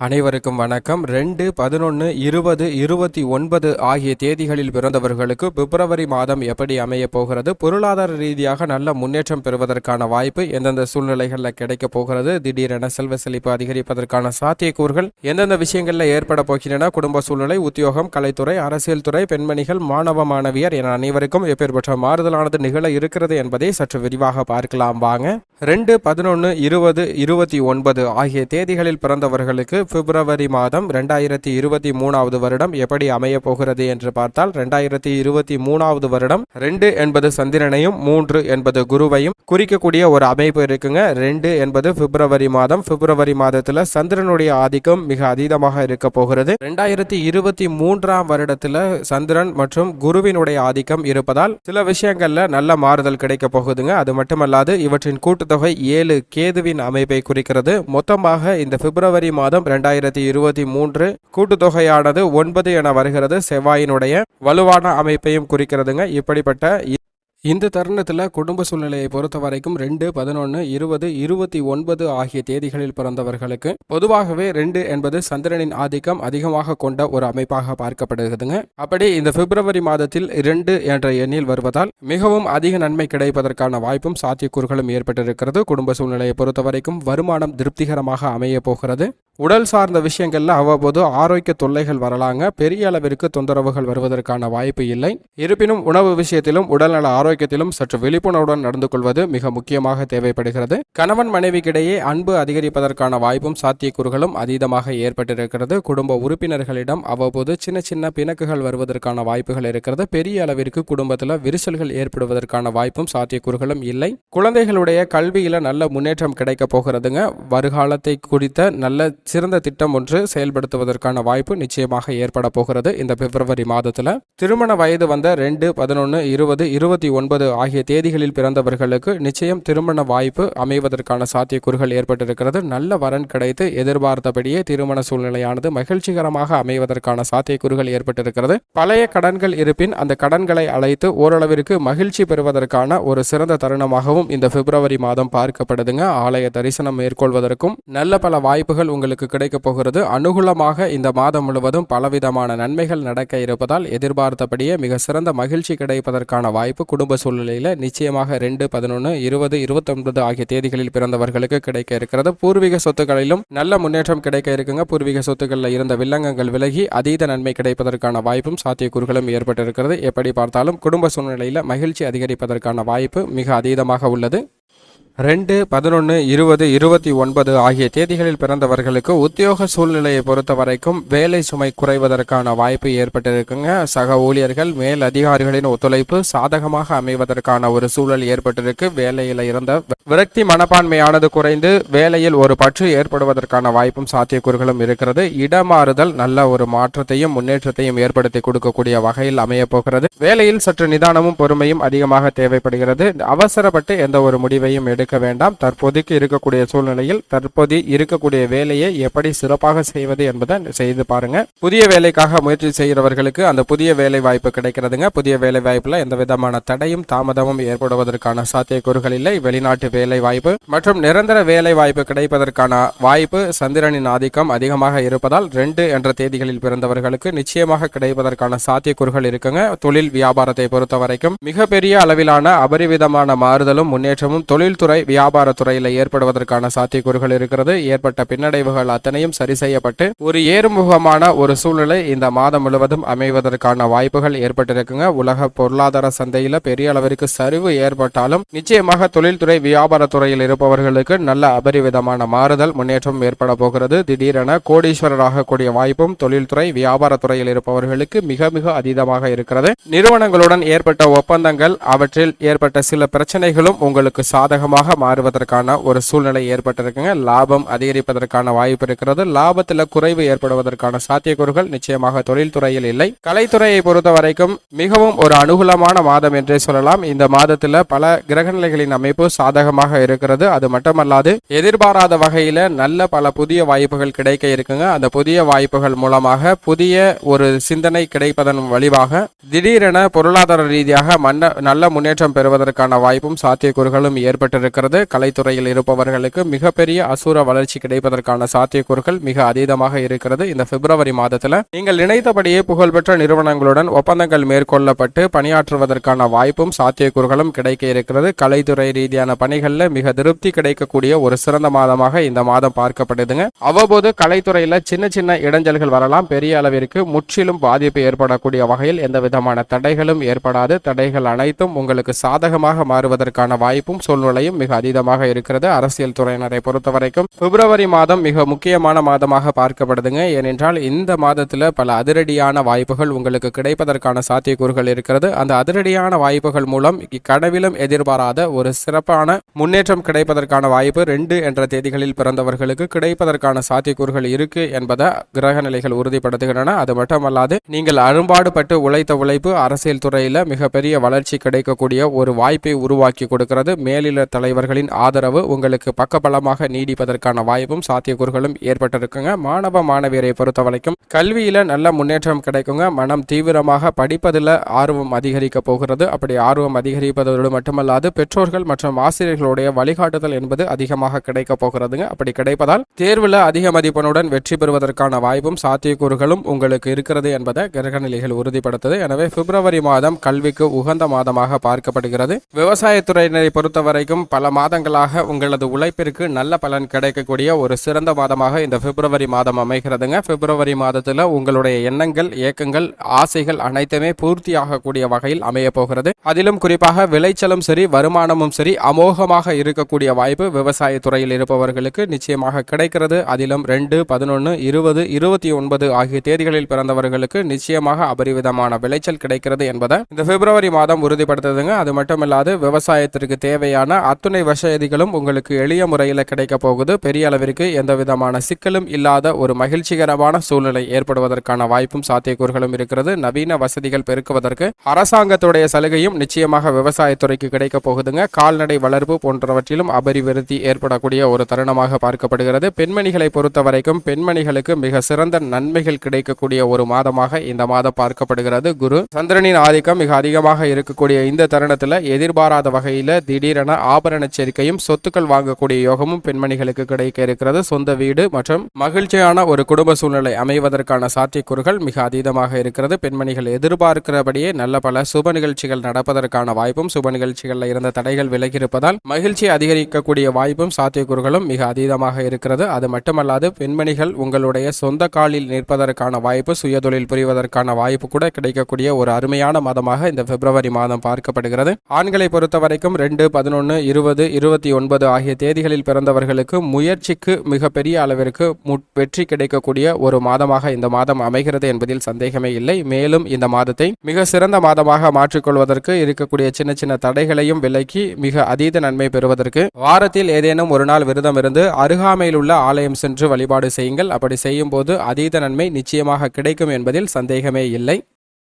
அனைவருக்கும் வணக்கம். 2, 11, 20, 29 ஆகிய தேதிகளில் பிறந்தவர்களுக்கு பிப்ரவரி மாதம் எப்படி அமைய போகிறது, பொருளாதார ரீதியாக நல்ல முன்னேற்றம் பெறுவதற்கான வாய்ப்பு எந்தெந்த சூழ்நிலைகளில் கிடைக்க போகிறது, திடீரென செல்வ செழிப்பு அதிகரிப்பதற்கான சாத்தியக்கூறுகள் எந்தெந்த விஷயங்களில் ஏற்பட போகின்றன, குடும்ப சூழ்நிலை, உத்தியோகம், கலைத்துறை, அரசியல் துறை, பெண்மணிகள், மாணவ மாணவியர் என அனைவருக்கும் எப்பேற்பட்ட மாறுதலானது நிகழ இருக்கிறது என்பதை சற்று விரிவாக பார்க்கலாம் வாங்க. 2, 11, 20, 29 ஆகிய தேதிகளில் பிறந்தவர்களுக்கு பிப்ரவரி மாதம் 2023 வருடம் எப்படி அமைய போகிறது என்று பார்த்தால், 2023 வருடம் 2 என்பது சந்திரனையும் 3 என்பது குருவையும் குறிக்கக்கூடிய ஒரு அமைப்பு இருக்குங்க. 2 என்பது பிப்ரவரி மாதம். பிப்ரவரி மாதத்துல சந்திரனுடைய ஆதிக்கம் மிக அதீதமாக இருக்க போகிறது. 2023 வருடத்துல சந்திரன் மற்றும் குருவினுடைய ஆதிக்கம் இருப்பதால் சில விஷயங்கள்ல நல்ல மாறுதல் கிடைக்க போகுதுங்க. அது மட்டுமல்லாது இவற்றின் கூட்டுத்தொகை 7 கேதுவின் அமைப்பை குறிக்கிறது. மொத்தமாக இந்த பிப்ரவரி மாதம் 2023 கூட்டுத்தொகையானது 9 என வருகிறது. செவ்வாயினுடைய வலுவான அமைப்பையும் குறிக்கிறதுங்க. இப்படிப்பட்ட இந்த தருணத்தில் குடும்ப சூழ்நிலையை பொறுத்த வரைக்கும் 2, 11, 20, 29 ஆகிய தேதிகளில் பிறந்தவர்களுக்கு பொதுவாகவே 2 என்பது சந்திரனின் ஆதிக்கம் அதிகமாக கொண்ட ஒரு அமைப்பாக பார்க்கப்படுகிறதுங்க. அப்படி இந்த பிப்ரவரி மாதத்தில் 2 என்ற எண்ணில் வருவதால் மிகவும் அதிக நன்மை கிடைப்பதற்கான வாய்ப்பும் சாத்தியக்கூறுகளும் ஏற்பட்டிருக்கிறது. குடும்ப சூழ்நிலையை பொறுத்த வரைக்கும் வருமானம் திருப்திகரமாக அமைய போகிறது. உடல் சார்ந்த விஷயங்கள்ல அவ்வப்போது ஆரோக்கிய தொல்லைகள் வரலாங்க. பெரிய அளவிற்கு தொந்தரவுகள் வருவதற்கான வாய்ப்பு இல்லை. இருப்பினும் உணவு விஷயத்திலும் உடல்நல ஆரோக்கியத்திலும் சற்று விழிப்புணர்வுடன் நடந்து கொள்வது மிக முக்கியமாக தேவைப்படுகிறது. கணவன் மனைவிக்கிடையே அன்பு அதிகரிப்பதற்கான வாய்ப்பும் சாத்தியக்கூறுகளும் அதீதமாக ஏற்பட்டிருக்கிறது. குடும்ப உறுப்பினர்களிடம் அவ்வப்போது சின்ன சின்ன பிணக்குகள் வருவதற்கான வாய்ப்புகள் இருக்கிறது. பெரிய அளவிற்கு குடும்பத்தில் விரிசல்கள் ஏற்படுவதற்கான வாய்ப்பும் சாத்தியக்கூறுகளும் இல்லை. குழந்தைகளுடைய கல்வியில நல்ல முன்னேற்றம் கிடைக்க போகிறதுங்க. வருகாலத்தை குறித்த நல்ல சிறந்த திட்டம் ஒன்று செயல்படுத்துவதற்கான வாய்ப்பு நிச்சயமாக ஏற்பட போகிறது. இந்த பிப்ரவரி மாதத்துல திருமண வயது வந்த 2, 11, 20, 29 ஆகிய தேதிகளில் பிறந்தவர்களுக்கு நிச்சயம் திருமண வாய்ப்பு அமைவதற்கான சாத்தியக்கூறுகள் ஏற்பட்டிருக்கிறது. நல்ல வரன் கிடைத்து எதிர்பார்த்தபடியே திருமண சூழ்நிலையானது மகிழ்ச்சிகரமாக அமைவதற்கான சாத்தியக்கூறுகள் ஏற்பட்டிருக்கிறது. பழைய கடன்கள் இருப்பின் அந்த கடன்களை அழைத்து ஓரளவிற்கு மகிழ்ச்சி பெறுவதற்கான ஒரு சிறந்த தருணமாகவும் இந்த பிப்ரவரி மாதம் பார்க்கப்படுதுங்க. ஆலய தரிசனம் மேற்கொள்வதற்கும் நல்ல பல வாய்ப்புகள் உங்களுக்கு கிடைக்க போகிறது. அனுகூலமாக இந்த மாதம் முழுவதும் பலவிதமான நன்மைகள் நடக்க இருப்பதால் எதிர்பார்த்தபடியே மிக சிறந்த மகிழ்ச்சி கிடைப்பதற்கான வாய்ப்பு குடும்ப சூழ்நிலையில நிச்சயமாக 2, 11, 20, 29 ஆகிய தேதிகளில் பிறந்தவர்களுக்கு கிடைக்க இருக்கிறது. பூர்வீக சொத்துக்களிலும் நல்ல முன்னேற்றம் கிடைக்க இருக்குங்க. பூர்வீக சொத்துக்களில் இருந்த வில்லங்கங்கள் விலகி அதீத நன்மை கிடைப்பதற்கான வாய்ப்பும் சாத்தியக்கூறுகளும் ஏற்பட்டிருக்கிறது. எப்படி பார்த்தாலும் குடும்ப சூழ்நிலையில மகிழ்ச்சி அதிகரிப்பதற்கான வாய்ப்பு மிக அதீதமாக உள்ளது. 2, 11, 20, 29 ஆகிய தேதிகளில் பிறந்தவர்களுக்கு உத்தியோக சூழ்நிலையை பொறுத்த வரைக்கும் வேலை சுமை குறைவதற்கான வாய்ப்பு ஏற்பட்டிருக்குங்க. சக ஊழியர்கள் மேல் அதிகாரிகளின் ஒத்துழைப்பு சாதகமாக அமைவதற்கான ஒரு சூழல் ஏற்பட்டிருக்கு. வேலையில் இருந்த விரக்தி மனப்பான்மையானது குறைந்து வேலையில் ஒரு பற்று ஏற்படுவதற்கான வாய்ப்பும் சாத்தியக்கூறுகளும் இருக்கிறது. இடமாறுதல் நல்ல ஒரு மாற்றத்தையும் முன்னேற்றத்தையும் ஏற்படுத்தி கொடுக்கக்கூடிய வகையில் அமைய போகிறது. வேலையில் சற்று நிதானமும் பொறுமையும் அதிகமாக தேவைப்படுகிறது. அவசரப்பட்டு எந்த ஒரு முடிவையும் எடுக்க வேண்டாம். தற்போதைக்கு இருக்கக்கூடிய சூழ்நிலையில் தற்போது இருக்கக்கூடிய வேலையை எப்படி சிறப்பாக செய்வது என்பதை செய்து பாருங்க. புதிய வேலைக்காக முயற்சி செய்கிறவர்களுக்கு அந்த புதிய வேலை வாய்ப்பு கிடைக்கிறதுங்க. புதிய வேலை வாய்ப்புல எந்த விதமான தடையும் தாமதமும் ஏற்படுவதற்கான சாத்தியக்கூறுகள் இல்லை. வெளிநாட்டு வேலை வாய்ப்பு மற்றும் நிரந்தர வேலை வாய்ப்பு கிடைப்பதற்கான வாய்ப்பு சந்திரனின் ஆதிக்கம் அதிகமாக இருப்பதால் 2 என்ற தேதிகளில் பிறந்தவர்களுக்கு நிச்சயமாக கிடைப்பதற்கான சாத்தியக்கூறுகள் இருக்குங்க. தொழில் வியாபாரத்தை பொறுத்த வரைக்கும் மிகப்பெரிய அளவிலான அபரிவிதமான மாறுதலும் முன்னேற்றமும் தொழில்துறை வியாபாரத்துறையில் ஏற்படுவதற்கான சாத்தியக்கூறுகள் இருக்கிறது. ஏற்பட்ட பின்னடைவுகள் அத்தனையும் சரி செய்யப்பட்டு ஒரு ஏறுமுகமான ஒரு சூழ்நிலை இந்த மாதம் முழுவதும் அமைவதற்கான வாய்ப்புகள் ஏற்பட்டிருக்குங்க. உலக பொருளாதார சந்தையில பெரிய அளவிற்கு சரிவு ஏற்பட்டாலும் நிச்சயமாக தொழில்துறை வியாபாரத்துறையில் இருப்பவர்களுக்கு நல்ல அபரிவிதமான மாறுதல் முன்னேற்றம் ஏற்பட போகிறது. திடீரென கோடீஸ்வரராக கூடிய வாய்ப்பும் தொழில்துறை வியாபாரத்துறையில் இருப்பவர்களுக்கு மிக மிக அதீதமாக இருக்கிறது. நிறுவனங்களுடன் ஏற்பட்ட ஒப்பந்தங்கள் அவற்றில் ஏற்பட்ட சில பிரச்சனைகளும் உங்களுக்கு சாதகமாக மாறுவதற்கான ஒரு சூழ்நிலை ஏற்பட்டிருக்குங்க. லாபம் அதிகரிப்பதற்கான வாய்ப்பு இருக்கிறது. லாபத்தில் குறைவு ஏற்படுவதற்கான சாத்தியக்கூறுகள் நிச்சயமாக தொழில்துறையில் இல்லை. கலைத்துறையை பொறுத்த வரைக்கும் மிகவும் ஒரு அனுகூலமான மாதம் என்றே சொல்லலாம். இந்த மாதத்தில் பல கிரகநிலைகளின் அமைப்பு சாதகமாக இருக்கிறது. அது மட்டுமல்லாது எதிர்பாராத வகையில நல்ல பல புதிய வாய்ப்புகள் கிடைக்க இருக்குங்க. அந்த புதிய வாய்ப்புகள் மூலமாக புதிய ஒரு சிந்தனை கிடைப்பதன் வழிவாக திடீரென பொருளாதார ரீதியாக நல்ல முன்னேற்றம் பெறுவதற்கான வாய்ப்பும் சாத்தியக்கூறுகளும் ஏற்பட்டிருக்கு. கொடுக்கிறது. கலைத்துறையில் இருப்பவர்களுக்கு மிகப்பெரிய அசுர வளர்ச்சி கிடைப்பதற்கான சாத்தியக்கூறுகள் மிக அதீதமாக இருக்கிறது. இந்த பிப்ரவரி மாதத்துல நீங்கள் நினைத்தபடியே புகழ்பெற்ற நிறுவனங்களுடன் ஒப்பந்தங்கள் மேற்கொள்ளப்பட்டு பணியாற்றுவதற்கான வாய்ப்பும் சாத்தியக்கூறுகளும் கிடைக்க இருக்கிறது. கலைத்துறை ரீதியான பணிகள்ல மிக திருப்தி கிடைக்கக்கூடிய ஒரு சிறந்த மாதமாக இந்த மாதம் பார்க்கப்படுதுங்க. அவ்வப்போது கலைத்துறையில சின்ன சின்ன இடைஞ்சல்கள் வரலாம். பெரிய அளவிற்கு முற்றிலும் பாதிப்பு ஏற்படக்கூடிய வகையில் எந்த விதமான தடைகளும் ஏற்படாது. தடைகள் அனைத்தும் உங்களுக்கு சாதகமாக மாறுவதற்கான வாய்ப்பும் சூழ்நிலையும் மிக அதீதமாக இருக்கிறது. அரசியல் துறையினரை பொறுத்தவரைக்கும் பிப்ரவரி மாதம் மிக முக்கியமான மாதமாக பார்க்கப்படுதுங்க. ஏனென்றால் இந்த மாதத்துல பல அதிரடியான வாய்ப்புகள் உங்களுக்கு கிடைப்பதற்கான சாத்தியக்கூறுகள் இருக்கிறது. அந்த அதிரடியான வாய்ப்புகள் மூலம் கனவிலும் எதிர்பாராத ஒரு சிறப்பான முன்னேற்றம் கிடைப்பதற்கான வாய்ப்பு 2 என்ற தேதிகளில் பிறந்தவர்களுக்கு கிடைப்பதற்கான சாத்தியக்கூறுகள் இருக்கு என்பதை கிரக நிலைகள் உறுதிப்படுத்துகின்றன. அது மட்டுமல்லாது நீங்கள் அரும்பாடுபட்டு உழைத்த உழைப்பு அரசியல் துறையில மிகப்பெரிய வளர்ச்சி கிடைக்கக்கூடிய ஒரு வாய்ப்பை உருவாக்கி கொடுக்கிறது. மேலிட தலைவர்களின் ஆதரவு உங்களுக்கு பக்கபலமாக நீடிப்பதற்கான வாய்ப்பும் சாத்தியக்கூறுகளும் ஏற்பட்டிருக்குங்க. மாணவ மாணவியரை பொறுத்தவரைக்கும் கல்வியில நல்ல முன்னேற்றம் கிடைக்குங்க. மனம் தீவிரமாக படிப்பதில் ஆர்வம் அதிகரிக்க போகிறது. அப்படி ஆர்வம் அதிகரிப்பதோடு மட்டுமல்லாது பெற்றோர்கள் மற்றும் ஆசிரியர்களுடைய வழிகாட்டுதல் என்பது அதிகமாக கிடைக்க போகிறதுங்க. அப்படி கிடைப்பதால் தேர்வில் அதிக மதிப்பெண்ணுடன் வெற்றி பெறுவதற்கான வாய்ப்பும் சாத்தியக்கூறுகளும் உங்களுக்கு இருக்கிறது என்பதை கிரகநிலைகள் உறுதிப்படுத்துது. எனவே பிப்ரவரி மாதம் கல்விக்கு உகந்த மாதமாக பார்க்கப்படுகிறது. விவசாயத்துறையினரை பொறுத்தவரைக்கும் பல மாதங்களாக உங்களது உழைப்பிற்கு நல்ல பலன் கிடைக்கக்கூடிய ஒரு சிறந்த மாதமாக இந்த பிப்ரவரி மாதம் அமைகிறதுங்க. பிப்ரவரி மாதத்துல உங்களுடைய எண்ணங்கள், இயக்கங்கள், ஆசைகள் அனைத்துமே பூர்த்தியாகக்கூடிய வகையில் அமைய போகிறது. அதிலும் குறிப்பாக விளைச்சலும் சரி, வருமானமும் சரி அமோகமாக இருக்கக்கூடிய வாய்ப்பு விவசாயத்துறையில் இருப்பவர்களுக்கு நிச்சயமாக கிடைக்கிறது. அதிலும் 2, 11, 20, 29 ஆகிய தேதிகளில் பிறந்தவர்களுக்கு நிச்சயமாக அபரிவிதமான விளைச்சல் கிடைக்கிறது என்பதை இந்த பிப்ரவரி மாதம் உறுதிப்படுத்துதுங்க. அது மட்டுமில்லாது விவசாயத்திற்கு தேவையான அத்துணை வசதிகளும் உங்களுக்கு எளிய முறையில் கிடைக்க போகுது. பெரிய அளவிற்கு எந்த விதமான சிக்கலும் இல்லாத ஒரு மகிழ்ச்சிகரமான சூழ்நிலை ஏற்படுவதற்கான வாய்ப்பும் சாத்தியக்கூறுகளும் இருக்கிறது. நவீன வசதிகள் பெருக்குவதற்கு அரசாங்கத்துடைய சலுகையும் நிச்சயமாக விவசாயத்துறைக்கு கிடைக்க போகுதுங்க. கால்நடை வளர்ப்பு போன்றவற்றிலும் அபரிவிருத்தி ஏற்படக்கூடிய ஒரு தருணமாக பார்க்கப்படுகிறது. பெண்மணிகளை பொறுத்தவரைக்கும் பெண்மணிகளுக்கு மிக சிறந்த நன்மைகள் கிடைக்கக்கூடிய ஒரு மாதமாக இந்த மாதம் பார்க்கப்படுகிறது. குரு சந்திரனின் ஆதிக்கம் மிக அதிகமாக இருக்கக்கூடிய இந்த தருணத்தில் எதிர்பாராத வகையில் திடீரென ஆபரண சேர்க்கையும் சொத்துக்கள் வாங்கக்கூடிய யோகமும் பெண்மணிகளுக்கு கிடைக்க இருக்கிறது. சொந்த வீடு மற்றும் மகிழ்ச்சியான ஒரு குடும்ப சூழ்நிலை அமைவதற்கான சாத்தியக்கூறுகள் மிக அதீதமாக இருக்கிறது. பெண்மணிகள் எதிர்பார்க்கிறபடியே நல்ல பல சுப நிகழ்ச்சிகள் நடப்பதற்கான வாய்ப்பும் சுப நிகழ்ச்சிகளில் இருந்த தடைகள் விலகி இருப்பதால் மகிழ்ச்சி அதிகரிக்கக்கூடிய வாய்ப்பும் சாத்தியக்கூறுகளும் மிக அதீதமாக இருக்கிறது. அது மட்டுமல்லாது பெண்மணிகள் உங்களுடைய சொந்த காலில் நிற்பதற்கான வாய்ப்பு, சுயதொழில் புரிவதற்கான வாய்ப்பு கூட கிடைக்கக்கூடிய ஒரு அருமையான மாதமாக இந்த பிப்ரவரி மாதம் பார்க்கப்படுகிறது. ஆண்களை பொறுத்தவரைக்கும் 2, 11, 20, 29 ஆகிய தேதிகளில் பிறந்தவர்களுக்கு முயற்சிக்கு மிகப்பெரிய அளவிற்கு வெற்றி கிடைக்கக்கூடிய ஒரு மாதமாக இந்த மாதம் அமைகிறது என்பதில் சந்தேகமே இல்லை. மேலும் இந்த மாதத்தை மிக சிறந்த மாதமாக மாற்றிக்கொள்வதற்கு இருக்கக்கூடிய சின்ன சின்ன தடைகளையும் விலக்கி மிக அதீத நன்மை பெறுவதற்கு வாரத்தில் ஏதேனும் ஒரு நாள் விரதம் இருந்து அருகாமையில் உள்ள ஆலயம் சென்று வழிபாடு செய்யுங்கள். அப்படி செய்யும் போது அதீத நன்மை நிச்சயமாக கிடைக்கும் என்பதில் சந்தேகமே இல்லை.